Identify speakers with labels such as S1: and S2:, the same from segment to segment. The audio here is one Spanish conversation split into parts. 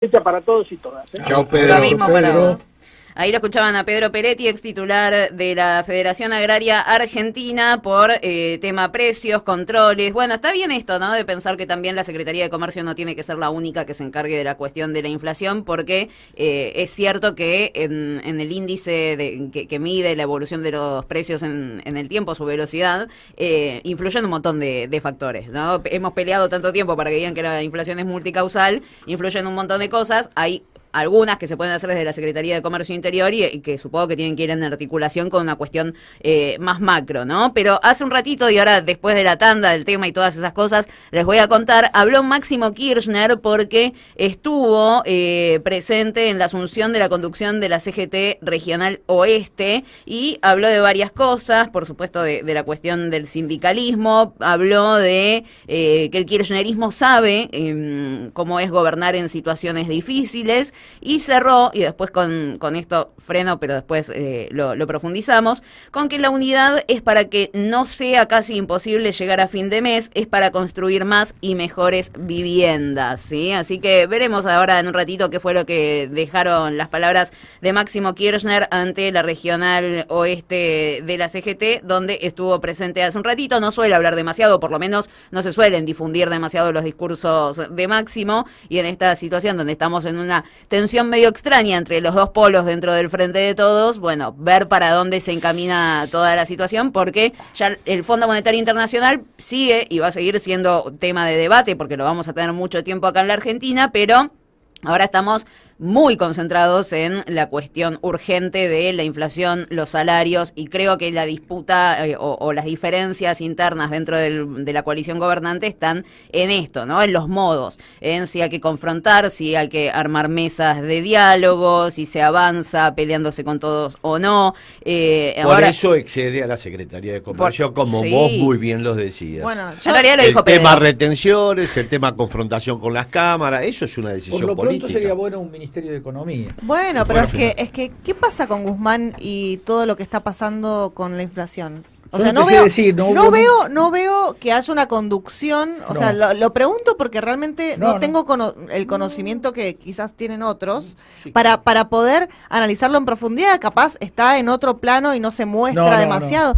S1: hecha para todos y todas.
S2: Chao, Pedro.
S3: Lo mismo para
S2: Pedro.
S3: vos. Ahí lo escuchaban a Pedro Peretti, ex titular de la Federación Agraria Argentina, por tema precios, controles. Bueno, está bien esto, ¿no? De pensar que también la Secretaría de Comercio no tiene que ser la única que se encargue de la cuestión de la inflación, porque es cierto que en el índice que mide la evolución de los precios en el tiempo, su velocidad, influyen un montón de factores, ¿no? Hemos peleado tanto tiempo para que digan que la inflación es multicausal, influyen un montón de cosas. Hay algunas que se pueden hacer desde la Secretaría de Comercio Interior y que supongo que tienen que ir en articulación con una cuestión más macro, ¿no? Pero hace un ratito, y ahora después de la tanda del tema y todas esas cosas, les voy a contar, habló Máximo Kirchner porque estuvo presente en la asunción de la conducción de la CGT Regional Oeste y habló de varias cosas, por supuesto de la cuestión del sindicalismo, habló de que el kirchnerismo sabe cómo es gobernar en situaciones difíciles, y cerró, y después con esto freno, pero después lo profundizamos, con que la unidad es para que no sea casi imposible llegar a fin de mes, es para construir más y mejores viviendas, ¿sí? Así que veremos ahora en un ratito qué fue lo que dejaron las palabras de Máximo Kirchner ante la Regional Oeste de la CGT, donde estuvo presente hace un ratito. No suele hablar demasiado, por lo menos no se suelen difundir demasiado los discursos de Máximo, y en esta situación donde estamos en una tensión medio extraña entre los dos polos dentro del Frente de Todos, bueno, ver para dónde se encamina toda la situación, porque ya el Fondo Monetario Internacional sigue y va a seguir siendo tema de debate, porque lo vamos a tener mucho tiempo acá en la Argentina, pero ahora estamos muy concentrados en la cuestión urgente de la inflación, los salarios, y creo que la disputa o las diferencias internas dentro de la coalición gobernante están en esto, ¿no? En los modos, en si hay que confrontar, si hay que armar mesas de diálogo, si se avanza peleándose con todos o no.
S2: Por eso excede a la Secretaría de Comercio, como
S3: sí.
S2: vos muy bien los decías.
S3: Bueno, en realidad lo dijo
S2: el
S3: Pedro.
S2: tema retenciones, el tema confrontación con las cámaras, eso es una decisión
S4: Por lo
S2: política.
S4: pronto sería bueno un Ministerio de Economía.
S5: Bueno, pero es que, ¿qué pasa con Guzmán y todo lo que está pasando con la inflación? O
S4: Yo
S5: sea,
S4: empecé a decir,
S5: no veo que haya una conducción, o sea, lo pregunto porque realmente no tengo el conocimiento que quizás tienen otros para poder analizarlo en profundidad. Capaz está en otro plano y no se muestra demasiado.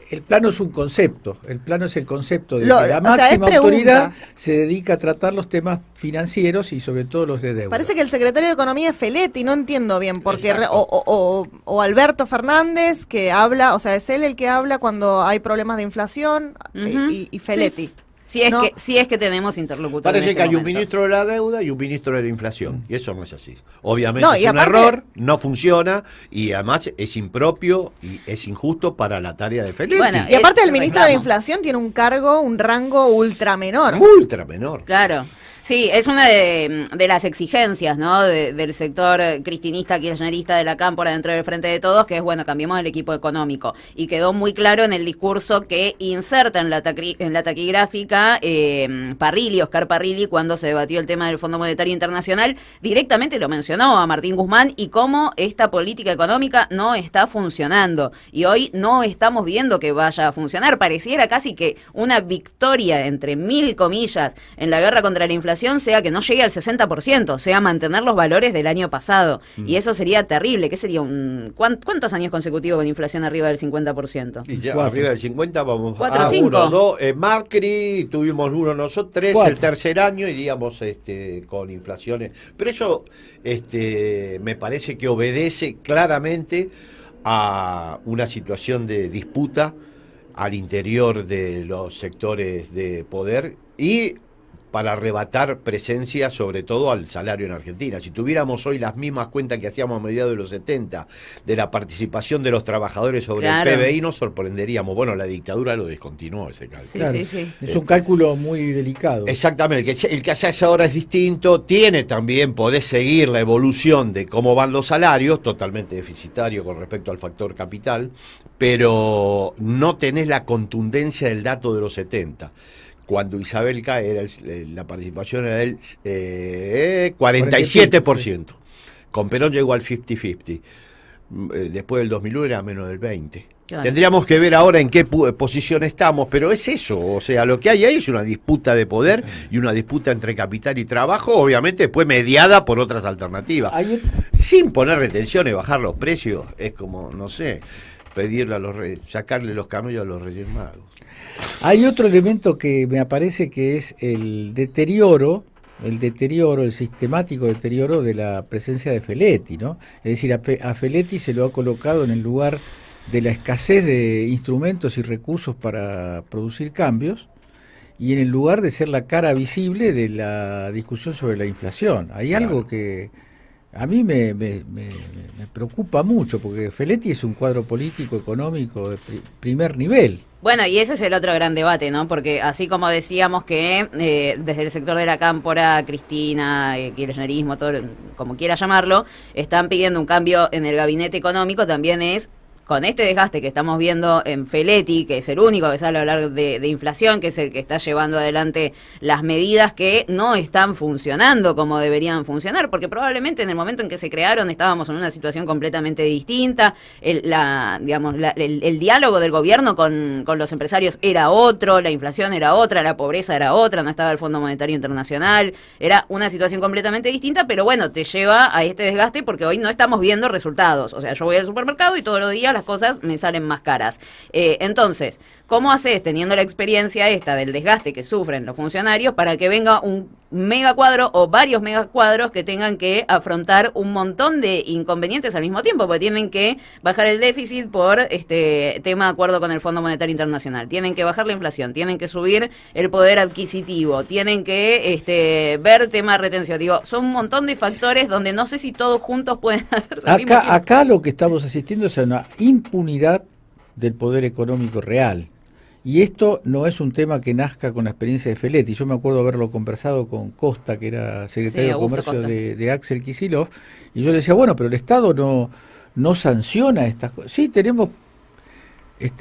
S4: El plano es un concepto, el plano es el concepto de que la
S5: es
S4: máxima
S5: pregunta.
S4: autoridad se dedica a tratar los temas financieros y sobre todo los de deuda.
S5: Parece que el secretario de Economía es Feletti, no entiendo bien, porque o Alberto Fernández, que habla, o sea, es él el que habla cuando hay problemas de inflación, y Feletti.
S3: Sí. Si es que tenemos interlocutores.
S2: Parece
S3: en
S2: que
S3: este
S2: hay un
S3: momento.
S2: ministro de la deuda y un ministro de la inflación, y eso no es así. Obviamente
S5: No, y
S2: es un
S5: aparte-
S2: error, no funciona, y además es impropio y es injusto para la tarea de Felipe.
S3: Bueno,
S5: Y aparte el
S3: Ese
S5: ministro de la
S3: reclamo.
S5: inflación tiene un rango ultra menor.
S2: Ultra menor.
S3: Claro. Sí, es una de las exigencias, ¿no? Del sector cristinista, kirchnerista de la cámpora dentro del Frente de Todos, que es, bueno, cambiemos el equipo económico. Y quedó muy claro en el discurso que inserta en la taquigráfica Oscar Parrilli, cuando se debatió el tema del Fondo Monetario Internacional, directamente lo mencionó a Martín Guzmán y cómo esta política económica no está funcionando. Y hoy no estamos viendo que vaya a funcionar. Pareciera casi que una victoria, entre mil comillas, en la guerra contra la inflación sea que no llegue al 60%, sea mantener los valores del año pasado. Y eso sería terrible. ¿Qué sería cuántos años consecutivos con inflación arriba del 50%?
S2: Y ya
S4: 4.
S2: arriba del 50 vamos
S3: 4 o
S2: a
S3: 5.
S2: 1, 2, Macri, tuvimos 1 nosotros, 3,
S4: 4.
S2: el tercer año iríamos con inflaciones. Pero eso me parece que obedece claramente a una situación de disputa al interior de los sectores de poder y para arrebatar presencia sobre todo al salario en Argentina. Si tuviéramos hoy las mismas cuentas que hacíamos a mediados de los 70 de la participación de los trabajadores sobre
S3: Claro.
S2: el PBI, nos sorprenderíamos. Bueno, la dictadura lo descontinuó ese cálculo.
S3: Sí,
S4: Claro,
S3: sí.
S4: es un cálculo muy delicado.
S2: Exactamente, el que hace ahora es distinto, tiene también, podés seguir la evolución de cómo van los salarios, totalmente deficitario con respecto al factor capital, pero no tenés la contundencia del dato de los 70. Cuando Isabel cae, la participación era del 47%. Con Perón llegó al 50-50. Después del 2001 era menos del 20%. Claro. Tendríamos que ver ahora en qué posición estamos, pero es eso, o sea, lo que hay ahí es una disputa de poder y una disputa entre capital y trabajo, obviamente después mediada por otras alternativas. Sin poner retenciones, bajar los precios, es como, no sé, pedirle a los sacarle los camellos a los Reyes Magos.
S4: Hay otro elemento que me aparece que es el deterioro, el sistemático deterioro de la presencia de Feletti, ¿no? Es decir, a Feletti se lo ha colocado en el lugar de la escasez de instrumentos y recursos para producir cambios y en el lugar de ser la cara visible de la discusión sobre la inflación. Hay algo que a mí me preocupa mucho, porque Feletti es un cuadro político, económico de primer nivel.
S3: Bueno, y ese es el otro gran debate, ¿no? Porque así como decíamos que desde el sector de la cámpora, Cristina, kirchnerismo, todo como quiera llamarlo, están pidiendo un cambio en el gabinete económico, también es con este desgaste que estamos viendo en Feletti, que es el único que sale a hablar de inflación, que es el que está llevando adelante las medidas que no están funcionando como deberían funcionar, porque probablemente en el momento en que se crearon estábamos en una situación completamente distinta, el diálogo del gobierno con los empresarios era otro, la inflación era otra, la pobreza era otra, no estaba el Fondo Monetario Internacional, era una situación completamente distinta, pero bueno, te lleva a este desgaste porque hoy no estamos viendo resultados. O sea, yo voy al supermercado y todos los días las cosas me salen más caras. Entonces, ¿cómo haces, teniendo la experiencia esta del desgaste que sufren los funcionarios, para que venga un megacuadro o varios megacuadros que tengan que afrontar un montón de inconvenientes al mismo tiempo? Porque tienen que bajar el déficit por tema de acuerdo con el Fondo Monetario Internacional, tienen que bajar la inflación, tienen que subir el poder adquisitivo, tienen que ver tema de retención. Digo, son un montón de factores donde no sé si todos juntos pueden hacerse al mismo tiempo.
S4: Acá lo que estamos asistiendo es a una impunidad del poder económico real. Y esto no es un tema que nazca con la experiencia de Feletti. Yo me acuerdo haberlo conversado con Costa, que era secretario de Comercio de Axel Kicillof, y yo le decía, bueno, pero el Estado no sanciona estas cosas. Sí, tenemos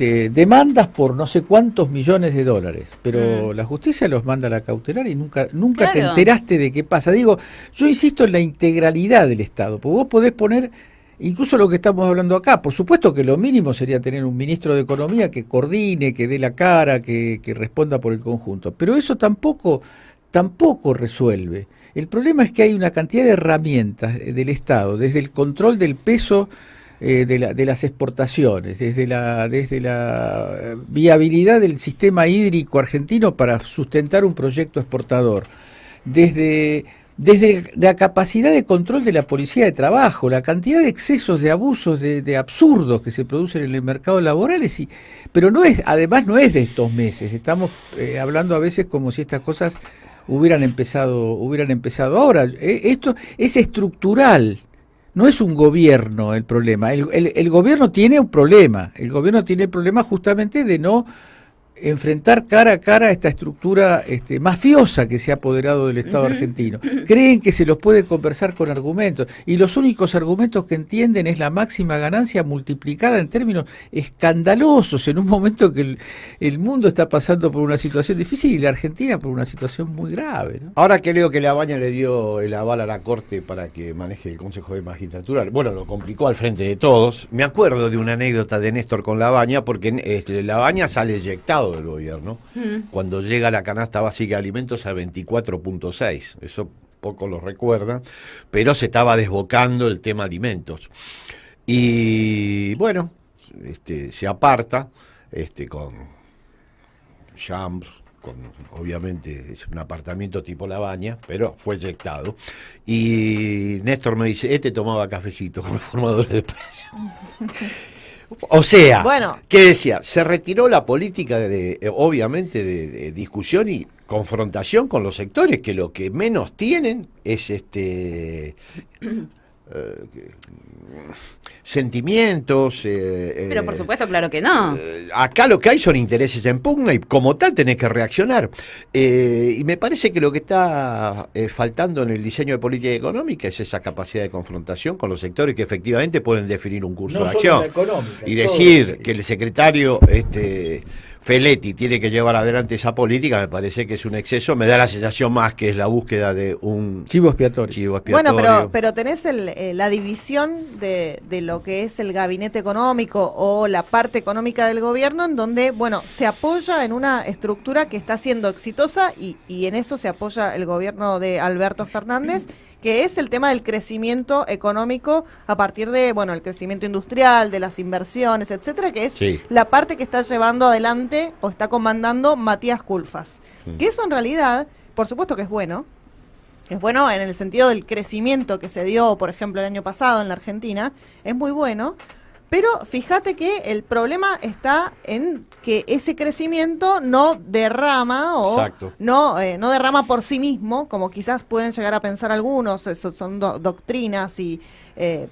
S4: demandas por no sé cuántos millones de dólares, pero la justicia los manda a la cautelar y nunca claro, te enteraste de qué pasa. Digo, yo insisto en la integralidad del Estado, porque vos podés poner incluso lo que estamos hablando acá. Por supuesto que lo mínimo sería tener un ministro de Economía que coordine, que dé la cara, que responda por el conjunto. Pero eso tampoco resuelve. El problema es que hay una cantidad de herramientas del Estado, desde el control del peso de las exportaciones, desde la viabilidad del sistema hídrico argentino para sustentar un proyecto exportador, desde la capacidad de control de la policía de trabajo, la cantidad de excesos, de abusos, de absurdos que se producen en el mercado laboral, pero además no es de estos meses. Estamos hablando a veces como si estas cosas hubieran empezado ahora. Esto es estructural. No es un gobierno el problema. El gobierno tiene un problema. El gobierno tiene el problema justamente de no enfrentar cara a cara a esta estructura mafiosa que se ha apoderado del Estado argentino. Creen que se los puede conversar con argumentos, y los únicos argumentos que entienden es la máxima ganancia multiplicada en términos escandalosos en un momento que el mundo está pasando por una situación difícil y la Argentina por una situación muy grave, ¿no?
S2: Ahora que leo que Labaña le dio el aval a la Corte para que maneje el Consejo de Magistratura, bueno, lo complicó al frente de todos. Me acuerdo de una anécdota de Néstor con Labaña, porque Labaña sale eyectado del gobierno cuando llega la canasta básica de alimentos a 24.6, eso poco lo recuerda, pero se estaba desbocando el tema alimentos y bueno, se aparta con Champs, obviamente es un apartamento tipo Labaña, pero fue eyectado, y Néstor me dice, tomaba cafecito con los formadores de precios. O sea, bueno, ¿qué decía? Se retiró la política obviamente de discusión y confrontación con los sectores, que lo que menos tienen es sentimientos.
S3: Pero por supuesto, claro que no.
S2: Acá lo que hay son intereses en pugna y como tal tenés que reaccionar. Y me parece que lo que está faltando en el diseño de política económica es esa capacidad de confrontación con los sectores que efectivamente pueden definir un curso de acción. Y decir que el secretario Feletti tiene que llevar adelante esa política, me parece que es un exceso, me da la sensación más que es la búsqueda de un
S4: chivo expiatorio.
S5: Bueno, pero tenés la división de lo que es el gabinete económico o la parte económica del gobierno, en donde, bueno, se apoya en una estructura que está siendo exitosa y en eso se apoya el gobierno de Alberto Fernández, que es el tema del crecimiento económico a partir de, bueno, el crecimiento industrial, de las inversiones, etcétera, que es la parte que está llevando adelante o está comandando Matías Culfas. Que eso en realidad, por supuesto que es bueno en el sentido del crecimiento que se dio, por ejemplo, el año pasado en la Argentina, es muy bueno. Pero fíjate que el problema está en que ese crecimiento no derrama o no derrama por sí mismo, como quizás pueden llegar a pensar algunos. Eso son doctrinas y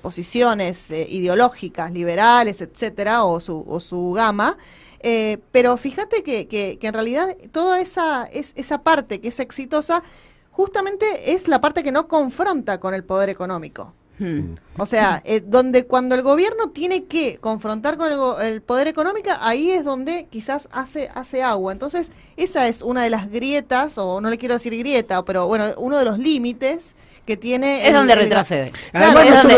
S5: posiciones ideológicas, liberales, etcétera, o su gama. Pero fíjate que en realidad toda esa parte que es exitosa justamente es la parte que no confronta con el poder económico. O sea, donde cuando el gobierno tiene que confrontar con el poder económico, ahí es donde quizás hace agua. Entonces, esa es una de las grietas, o no le quiero decir grieta, pero bueno, uno de los límites que tiene...
S3: Es donde retrocede.
S4: Además,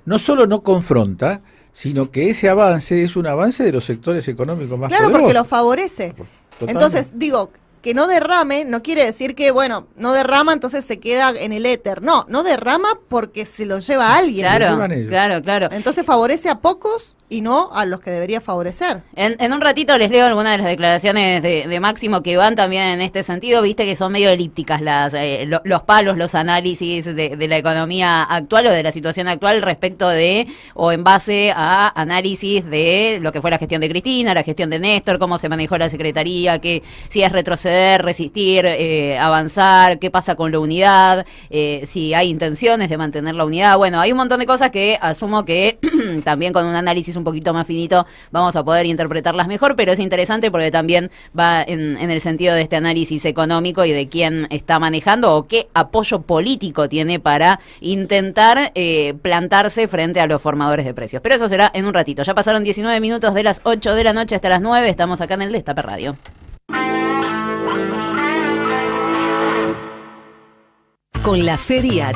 S4: no solo no confronta, sino que ese avance es un avance de los sectores económicos más poderosos.
S5: Claro, porque lo favorece. Totalmente. Entonces, digo... Que no derrame no quiere decir que, bueno, no derrama, entonces se queda en el éter. No derrama porque se lo lleva a alguien.
S3: Claro.
S5: Entonces favorece a pocos y no a los que debería favorecer.
S3: En un ratito les leo algunas de las declaraciones de Máximo que van también en este sentido. Viste que son medio elípticas los palos, los análisis de la economía actual o de la situación actual respecto de, o en base a análisis de lo que fue la gestión de Cristina, la gestión de Néstor, cómo se manejó la Secretaría, que si es retroceder, resistir, avanzar, qué pasa con la unidad, si hay intenciones de mantener la unidad. Bueno, hay un montón de cosas que asumo que también con un análisis un poquito más finito vamos a poder interpretarlas mejor, pero es interesante porque también va en el sentido de este análisis económico y de quién está manejando o qué apoyo político tiene para intentar plantarse frente a los formadores de precios. Pero eso será en un ratito. Ya pasaron 19 minutos de las 8 de la noche hasta las 9. Estamos acá en el Destape Radio.
S1: Con la feria